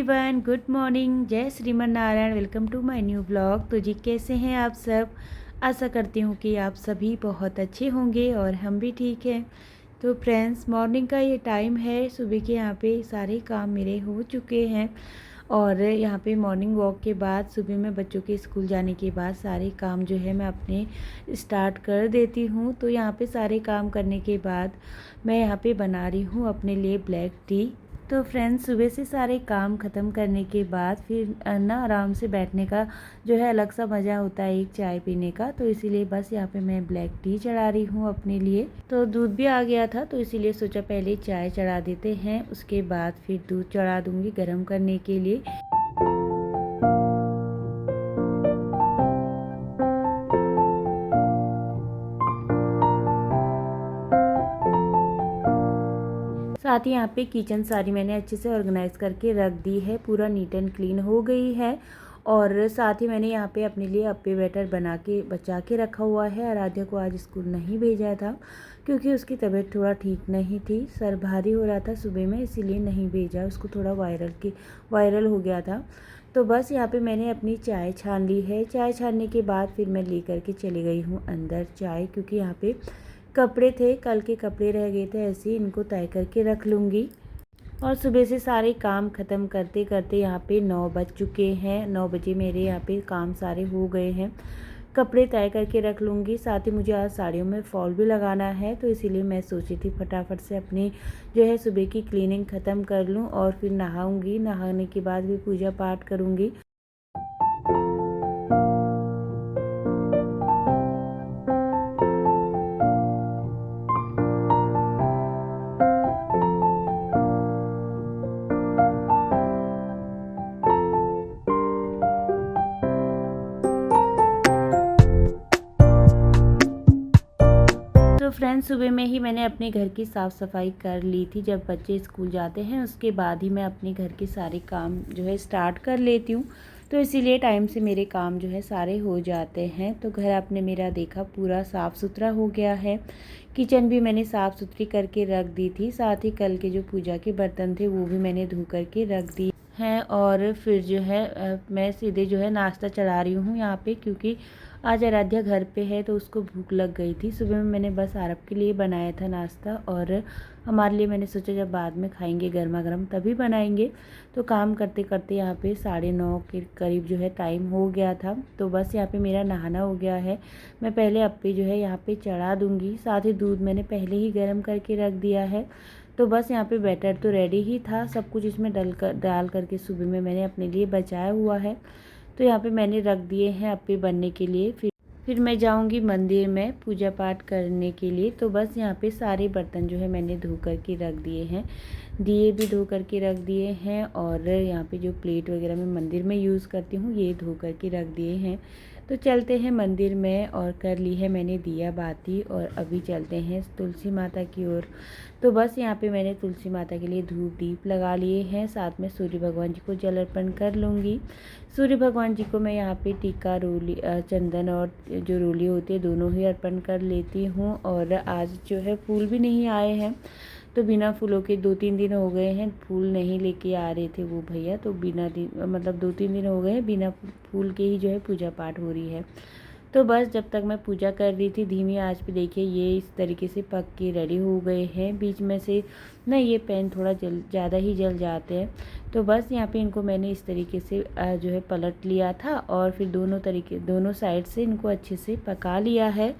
Everyone, good morning. जय Shriman Narayan. Welcome to my new blog. तो जी कैसे हैं आप सब। आशा करती हूँ कि आप सभी बहुत अच्छे होंगे और हम भी ठीक हैं। तो फ्रेंड्स, मॉर्निंग का ये टाइम है। सुबह के यहाँ पे सारे काम मेरे हो चुके हैं और यहाँ पे मॉर्निंग वॉक के बाद सुबह में बच्चों के स्कूल जाने के बाद सारे काम जो है मैं अपने स्टार्ट कर देती हूँ। तो यहाँ पे सारे काम करने के बाद मैं यहाँ पे बना रही हूँ अपने लिए ब्लैक टी। तो फ्रेंड्स, सुबह से सारे काम ख़त्म करने के बाद फिर ना आराम से बैठने का जो है अलग सा मज़ा होता है एक चाय पीने का। तो इसीलिए बस यहाँ पे मैं ब्लैक टी चढ़ा रही हूँ अपने लिए। तो दूध भी आ गया था तो इसीलिए सोचा पहले चाय चढ़ा देते हैं, उसके बाद फिर दूध चढ़ा दूँगी गर्म करने के लिए। साथ ही यहाँ पे किचन सारी मैंने अच्छे से ऑर्गेनाइज़ करके रख दी है, पूरा नीट एंड क्लीन हो गई है। और साथ ही मैंने यहाँ पे अपने लिए अप्पे बैटर बना के बचा के रखा हुआ है। आराध्या को आज स्कूल नहीं भेजा था क्योंकि उसकी तबीयत थोड़ा ठीक नहीं थी, सर भारी हो रहा था सुबह में, इसीलिए नहीं भेजा। उसको थोड़ा वायरल हो गया था। तो बस यहाँ पे मैंने अपनी चाय छान ली है। चाय छानने के बाद फिर मैं ले करके चली गई हूँ अंदर चाय, क्योंकि यहाँ पे कपड़े थे, कल के कपड़े रह गए थे, ऐसे ही इनको तय करके रख लूँगी। और सुबह से सारे काम ख़त्म करते करते यहाँ पे 9 बज चुके हैं। 9 बजे मेरे यहाँ पे काम सारे हो गए हैं। कपड़े तय करके रख लूँगी। साथ ही मुझे आज साड़ियों में फॉल भी लगाना है, तो इसीलिए मैं सोची थी फटाफट से अपनी जो है सुबह की क्लीनिंग ख़त्म कर लूँ और फिर नहाऊँगी। नहाने के बाद भी पूजा पाठ करूँगी। तो फ्रेंड्स, सुबह में ही मैंने अपने घर की साफ़ सफाई कर ली थी। जब बच्चे स्कूल जाते हैं उसके बाद ही मैं अपने घर के सारे काम जो है स्टार्ट कर लेती हूँ। तो इसीलिए टाइम से मेरे काम जो है सारे हो जाते हैं। तो घर आपने मेरा देखा पूरा साफ़ सुथरा हो गया है। किचन भी मैंने साफ़ सुथरी करके रख दी थी। साथ ही कल के जो पूजा के बर्तन थे वो भी मैंने धो करके रख दिए हैं। और फिर जो है मैं सीधे जो है नाश्ता चढ़ा रही हूँ यहाँ पे, क्योंकि आज आराध्या घर पे है तो उसको भूख लग गई थी। सुबह में मैंने बस आरव के लिए बनाया था नाश्ता, और हमारे लिए मैंने सोचा जब बाद में खाएंगे गर्मा गर्म तभी बनाएंगे। तो काम करते करते यहाँ पे 9:30 के करीब जो है टाइम हो गया था। तो बस यहाँ पे मेरा नहाना हो गया है। मैं पहले अप्पे जो है यहाँ पे चढ़ा दूँगी। साथ ही दूध मैंने पहले ही गर्म करके रख दिया है। तो बस यहाँ पे बैटर तो रेडी ही था, सब कुछ इसमें डाल करके सुबह में मैंने अपने लिए बचाया हुआ है। तो यहाँ पे मैंने रख दिए हैं अप्पे बनने के लिए। फिर मैं जाऊँगी मंदिर में पूजा पाठ करने के लिए। तो बस यहाँ पे सारे बर्तन जो है मैंने धो कर के रख दिए हैं, दिए भी धो कर के रख दिए हैं, और यहाँ पे जो प्लेट वगैरह मैं मंदिर में यूज़ करती हूँ ये धो कर के रख दिए हैं। तो चलते हैं मंदिर में, और कर ली है मैंने दिया बाती, और अभी चलते हैं तुलसी माता की ओर। तो बस यहाँ पे मैंने तुलसी माता के लिए धूप दीप लगा लिए हैं। साथ में सूर्य भगवान जी को जल अर्पण कर लूँगी। सूर्य भगवान जी को मैं यहाँ पे टीका, रोली, चंदन और जो रोली होती है दोनों ही अर्पण कर लेती हूँ। और आज जो है फूल भी नहीं आए हैं, तो बिना फूलों के 2-3 दिन हो गए हैं, फूल नहीं लेके आ रहे थे वो भैया। तो बिना दिन मतलब 2-3 दिन हो गए हैं बिना फूल के ही जो है पूजा पाठ हो रही है। तो बस जब तक मैं पूजा कर रही थी धीमी आंच पे, देखिए ये इस तरीके से पक के रेडी हो गए हैं। बीच में से ना ये पैन थोड़ा ज़्यादा ही जल जाते हैं। तो बस यहाँ पे इनको मैंने इस तरीके से जो है पलट लिया था, और फिर दोनों साइड से इनको अच्छे से पका लिया है।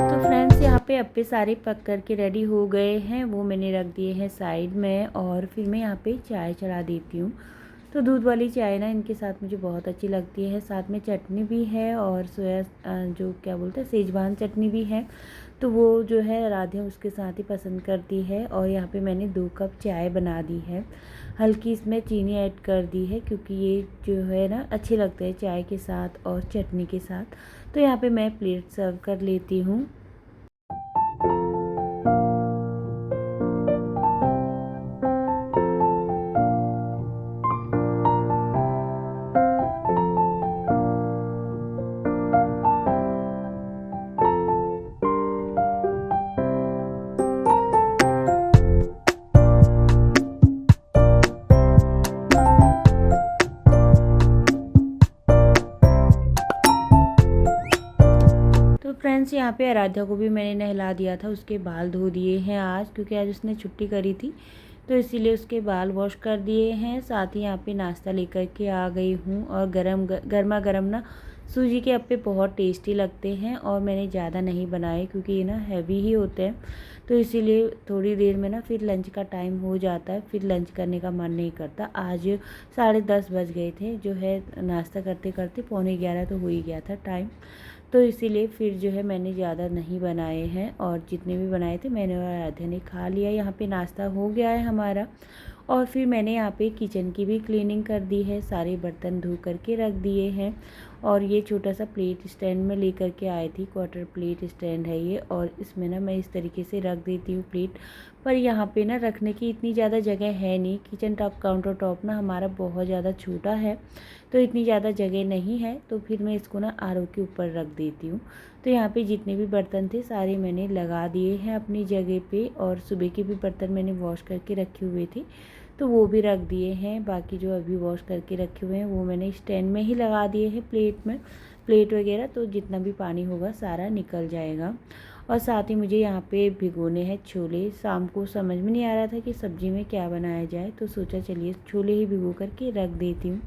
तो फ्रेंड्स, यहाँ पे अप्पे सारे पक कर के रेडी हो गए हैं, वो मैंने रख दिए हैं साइड में। और फिर मैं यहाँ पे चाय चढ़ा देती हूँ। तो दूध वाली चाय ना इनके साथ मुझे बहुत अच्छी लगती है। साथ में चटनी भी है, और जो क्या बोलते हैं सेजवान चटनी भी है। तो वो जो है राधे उसके साथ ही पसंद करती है। और यहाँ पे मैंने 2 कप चाय बना दी है। हल्की इसमें चीनी ऐड कर दी है, क्योंकि ये जो है ना अच्छे लगते हैं चाय के साथ और चटनी के साथ। तो यहाँ पे मैं प्लेट सर्व कर लेती हूँ। फ्रेंड्स यहाँ पे आराध्या को भी मैंने नहला दिया था, उसके बाल धो दिए हैं आज, क्योंकि आज उसने छुट्टी करी थी तो इसीलिए उसके बाल वॉश कर दिए हैं। साथ ही यहाँ पे नाश्ता लेकर के आ गई हूँ और गर्मा गर्म ना सूजी के अप्पे बहुत टेस्टी लगते हैं और मैंने ज़्यादा नहीं बनाए क्योंकि ये ना हैवी ही होते हैं, तो इसीलिए थोड़ी देर में ना फिर लंच का टाइम हो जाता है, फिर लंच करने का मन नहीं करता। आज 10:30 बज गए थे, जो है नाश्ता करते करते 11:45 तो हो ही गया था टाइम, तो इसीलिए फिर जो है मैंने ज़्यादा नहीं बनाए हैं और जितने भी बनाए थे मैंने और आराध्या ने खा लिया। यहाँ पे नाश्ता हो गया है हमारा और फिर मैंने यहाँ पे किचन की भी क्लीनिंग कर दी है, सारे बर्तन धो करके रख दिए हैं और ये छोटा सा प्लेट स्टैंड में लेकर के आई थी, क्वार्टर प्लेट स्टैंड है ये, और इसमें ना मैं इस तरीके से रख देती हूँ प्लेट। पर यहाँ पे ना रखने की इतनी ज़्यादा जगह है नहीं, किचन टॉप काउंटर टॉप ना हमारा बहुत ज़्यादा छोटा है तो इतनी ज़्यादा जगह नहीं है, तो फिर मैं इसको ना आरओ के ऊपर रख देती हूँ। तो यहाँ पे जितने भी बर्तन थे सारे मैंने लगा दिए हैं अपनी जगह पे, और सुबह के भी बर्तन मैंने वॉश करके रखे हुए थे तो वो भी रख दिए हैं। बाकी जो अभी वॉश करके रखे हुए हैं वो मैंने स्टैंड में ही लगा दिए हैं प्लेट में, प्लेट वगैरह, तो जितना भी पानी होगा सारा निकल जाएगा। और साथ ही मुझे यहाँ पे भिगोने हैं छोले। शाम को समझ में नहीं आ रहा था कि सब्ज़ी में क्या बनाया जाए, तो सोचा चलिए छोले ही भिगो करके रख देती हूँ।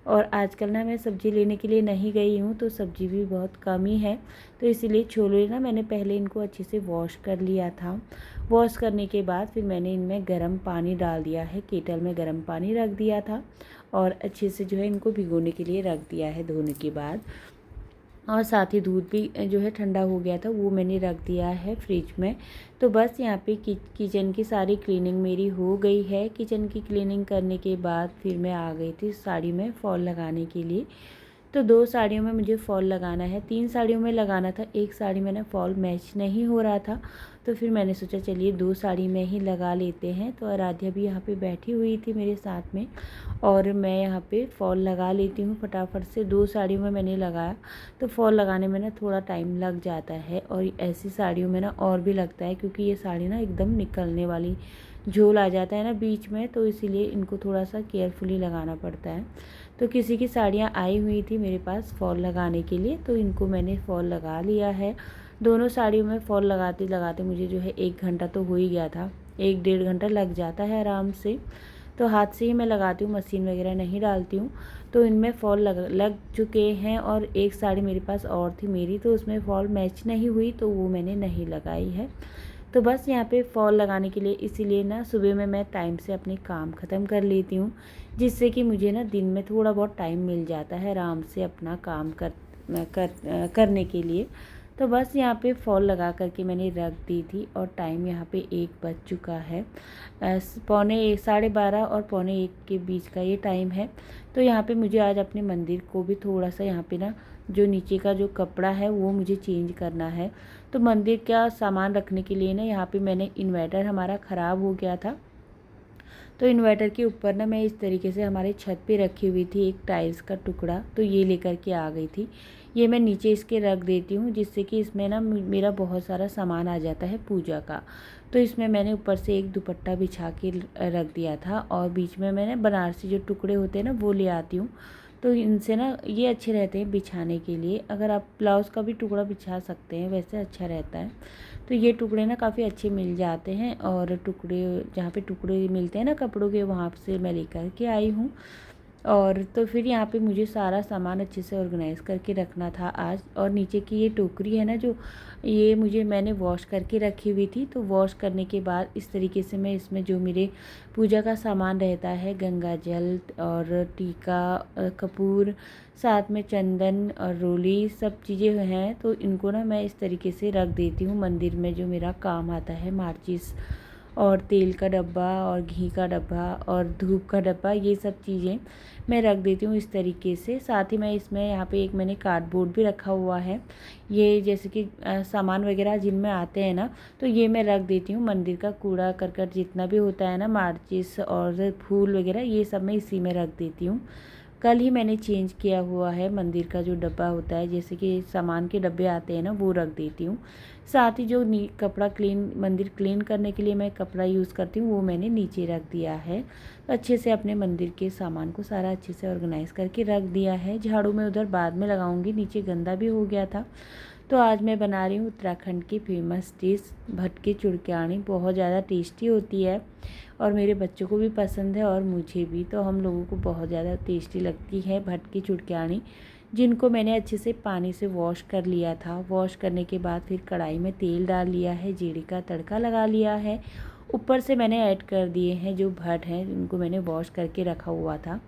और आजकल ना मैं सब्ज़ी लेने के लिए नहीं गई हूँ तो सब्ज़ी भी बहुत कम ही है, तो इसीलिए छोले ना मैंने पहले इनको अच्छे से वॉश कर लिया था। वॉश करने के बाद फिर मैंने इनमें गर्म पानी डाल दिया है, केटल में गर्म पानी रख दिया था और अच्छे से जो है इनको भिगोने के लिए रख दिया है धोने के बाद। और साथ ही दूध भी जो है ठंडा हो गया था, वो मैंने रख दिया है फ्रिज में। तो बस यहाँ पे किचन की सारी क्लीनिंग मेरी हो गई है। किचन की क्लीनिंग करने के बाद फिर मैं आ गई थी साड़ी में फॉल लगाने के लिए। तो 2 साड़ियों में मुझे फॉल लगाना है, 3 साड़ियों में लगाना था, एक साड़ी में ना फॉल मैच नहीं हो रहा था, तो फिर मैंने सोचा चलिए 2 साड़ी में ही लगा लेते हैं। तो आराध्या भी यहाँ पे बैठी हुई थी मेरे साथ में और मैं यहाँ पे फॉल लगा लेती हूँ फटाफट से। 2 साड़ियों में मैंने लगाया, तो फॉल लगाने में ना थोड़ा टाइम लग जाता है और ऐसी साड़ियों में ना और भी लगता है, क्योंकि ये साड़ी ना एकदम निकलने वाली, झोल आ जाता है ना बीच में, तो इसीलिए इनको थोड़ा सा केयरफुली लगाना पड़ता है। तो किसी की साड़ियाँ आई हुई थी मेरे पास फॉल लगाने के लिए, तो इनको मैंने फॉल लगा लिया है। दोनों साड़ियों में फॉल लगाते लगाते मुझे जो है 1 घंटा तो हो ही गया था, 1-1.5 घंटा लग जाता है आराम से। तो हाथ से ही मैं लगाती हूँ, मशीन वगैरह नहीं डालती हूँ। तो इनमें फॉल लग चुके हैं और एक साड़ी मेरे पास और थी मेरी, तो उसमें फॉल मैच नहीं हुई, तो वो मैंने नहीं लगाई है। तो बस यहाँ पे फॉल लगाने के लिए इसीलिए ना सुबह में मैं टाइम से अपने काम ख़त्म कर लेती हूँ, जिससे कि मुझे ना दिन में थोड़ा बहुत टाइम मिल जाता है आराम से अपना काम करने के लिए। तो बस यहाँ पे फॉल लगा करके मैंने रख दी थी और टाइम यहाँ पे 1 बज चुका है। 12:30 और 12:45 के बीच का ये टाइम है। तो यहाँ पे मुझे आज अपने मंदिर को भी थोड़ा सा यहाँ पे ना जो नीचे का जो कपड़ा है वो मुझे चेंज करना है। तो मंदिर का सामान रखने के लिए ना यहाँ पे मैंने इन्वर्टर हमारा ख़राब हो गया था, तो इन्वर्टर के ऊपर ना मैं इस तरीके से हमारे छत पे रखी हुई थी एक टाइल्स का टुकड़ा, तो ये लेकर के आ गई थी। ये मैं नीचे इसके रख देती हूँ, जिससे कि इसमें ना मेरा बहुत सारा सामान आ जाता है पूजा का। तो इसमें मैंने ऊपर से एक दुपट्टा बिछा के रख दिया था और बीच में मैंने बनारसी जो टुकड़े होते हैं ना वो ले आती हूँ, तो इनसे ना ये अच्छे रहते हैं बिछाने के लिए। अगर आप ब्लाउज़ का भी टुकड़ा बिछा सकते हैं, वैसे अच्छा रहता है। तो ये टुकड़े ना काफ़ी अच्छे मिल जाते हैं और टुकड़े जहाँ पे टुकड़े मिलते हैं ना कपड़ों के, वहाँ से मैं लेकर के आई हूँ। और तो फिर यहाँ पे मुझे सारा सामान अच्छे से ऑर्गेनाइज़ करके रखना था आज। और नीचे की ये टोकरी है ना जो, ये मैंने वॉश करके रखी हुई थी, तो वॉश करने के बाद इस तरीके से मैं इसमें जो मेरे पूजा का सामान रहता है, गंगा जल और टीका, कपूर, साथ में चंदन और रोली, सब चीज़ें हैं, तो इनको ना मैं इस तरीके से रख देती हूँ मंदिर में जो मेरा काम आता है, माचिस और तेल का डब्बा और घी का डब्बा और धूप का डब्बा, ये सब चीज़ें मैं रख देती हूँ इस तरीके से। साथ ही मैं इसमें यहाँ पे एक मैंने कार्डबोर्ड भी रखा हुआ है, ये जैसे कि सामान वगैरह जिनमें आते हैं ना, तो ये मैं रख देती हूँ। मंदिर का कूड़ा करकट जितना भी होता है ना, माचिस और फूल वगैरह, ये सब मैं इसी में रख देती हूँ। कल ही मैंने चेंज किया हुआ है मंदिर का जो डब्बा होता है, जैसे कि सामान के डब्बे आते हैं ना, वो रख देती हूँ। साथ ही जो कपड़ा मंदिर क्लीन करने के लिए मैं कपड़ा यूज़ करती हूँ वो मैंने नीचे रख दिया है। तो अच्छे से अपने मंदिर के सामान को सारा अच्छे से ऑर्गेनाइज़ करके रख दिया है। झाड़ू में उधर बाद में लगाऊंगी, नीचे गंदा भी हो गया था, तो आज मैं बना रही हूँ उत्तराखंड की फेमस डिश भटकी चुड़कानी। बहुत ज़्यादा टेस्टी होती है और मेरे बच्चों को भी पसंद है और मुझे भी, तो हम लोगों को बहुत ज़्यादा टेस्टी लगती है भटकी चुड़कानी, जिनको मैंने अच्छे से पानी से वॉश कर लिया था। वॉश करने के बाद फिर कढ़ाई में तेल डाल लिया है, जीरे का तड़का लगा लिया है। ऊपर से मैंने ऐड कर दिए हैं जो भट हैं, इनको मैंने वॉश करके रखा हुआ था,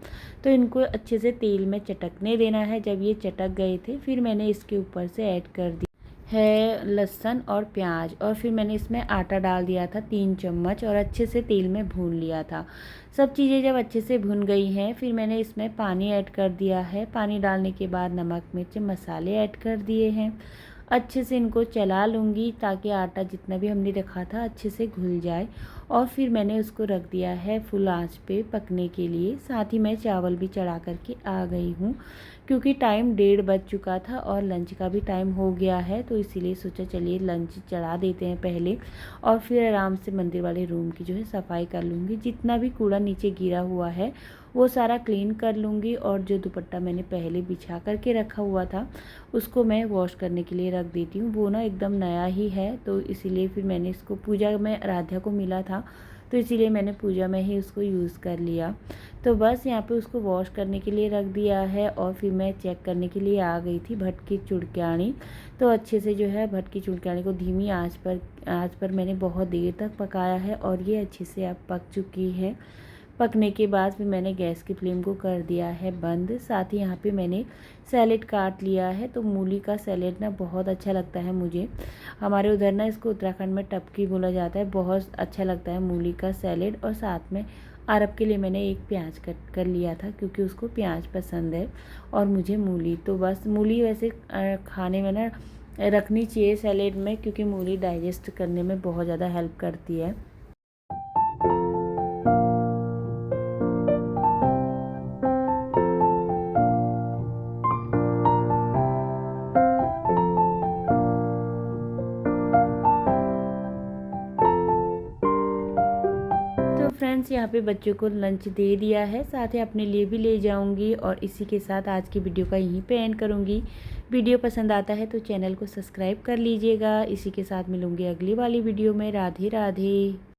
तो इनको अच्छे से तेल में चटकने देना है। जब ये चटक गए थे फिर मैंने इसके ऊपर से ऐड कर दिया है लहसुन और प्याज, और फिर मैंने इसमें आटा डाल दिया था 3 चम्मच और अच्छे से तेल में भून लिया था। सब चीज़ें जब अच्छे से भुन गई हैं फिर मैंने इसमें पानी ऐड कर दिया है। पानी डालने के बाद नमक मिर्च मसाले ऐड कर दिए हैं। अच्छे से इनको चला लूँगी ताकि आटा जितना भी हमने रखा था अच्छे से घुल जाए, और फिर मैंने उसको रख दिया है फुल आंच पे पकने के लिए। साथ ही मैं चावल भी चढ़ा करके आ गई हूँ, क्योंकि टाइम 1:30 बज चुका था और लंच का भी टाइम हो गया है, तो इसीलिए सोचा चलिए लंच चढ़ा देते हैं पहले, और फिर आराम से मंदिर वाले रूम की जो है सफाई कर लूँगी। जितना भी कूड़ा नीचे गिरा हुआ है वो सारा क्लीन कर लूँगी, और जो दुपट्टा मैंने पहले बिछा करके रखा हुआ था उसको मैं वॉश करने के लिए रख देती हूँ। वो ना एकदम नया ही है, तो इसीलिए फिर मैंने इसको पूजा में आराध्या को मिला था, तो इसीलिए मैंने पूजा में ही उसको यूज़ कर लिया। तो बस यहाँ पे उसको वॉश करने के लिए रख दिया है, और फिर मैं चेक करने के लिए आ गई थी भटकी चुड़कानी। तो अच्छे से जो है भटकी चुड़कानी को धीमी आंच पर मैंने बहुत देर तक पकाया है, और ये अच्छे से अब पक चुकी है। पकने के बाद फिर मैंने गैस की फ्लेम को कर दिया है बंद। साथ ही यहाँ पे मैंने सैलेड काट लिया है। तो मूली का सैलेड ना बहुत अच्छा लगता है मुझे। हमारे उधर ना इसको उत्तराखंड में टपकी बोला जाता है। बहुत अच्छा लगता है मूली का सैलेड। और साथ में अरब के लिए मैंने एक प्याज कट कर लिया था, क्योंकि उसको प्याज पसंद है और मुझे मूली। तो बस मूली वैसे खाने में ना रखनी चाहिए सैलेड में, क्योंकि मूली डाइजेस्ट करने में बहुत ज़्यादा हेल्प करती है। तो फ्रेंड्स यहाँ पे बच्चों को लंच दे दिया है, साथ ही अपने लिए भी ले जाऊंगी, और इसी के साथ आज की वीडियो का यहीं पे एंड करूंगी। वीडियो पसंद आता है तो चैनल को सब्सक्राइब कर लीजिएगा। इसी के साथ मिलूंगी अगली वाली वीडियो में। राधे राधे।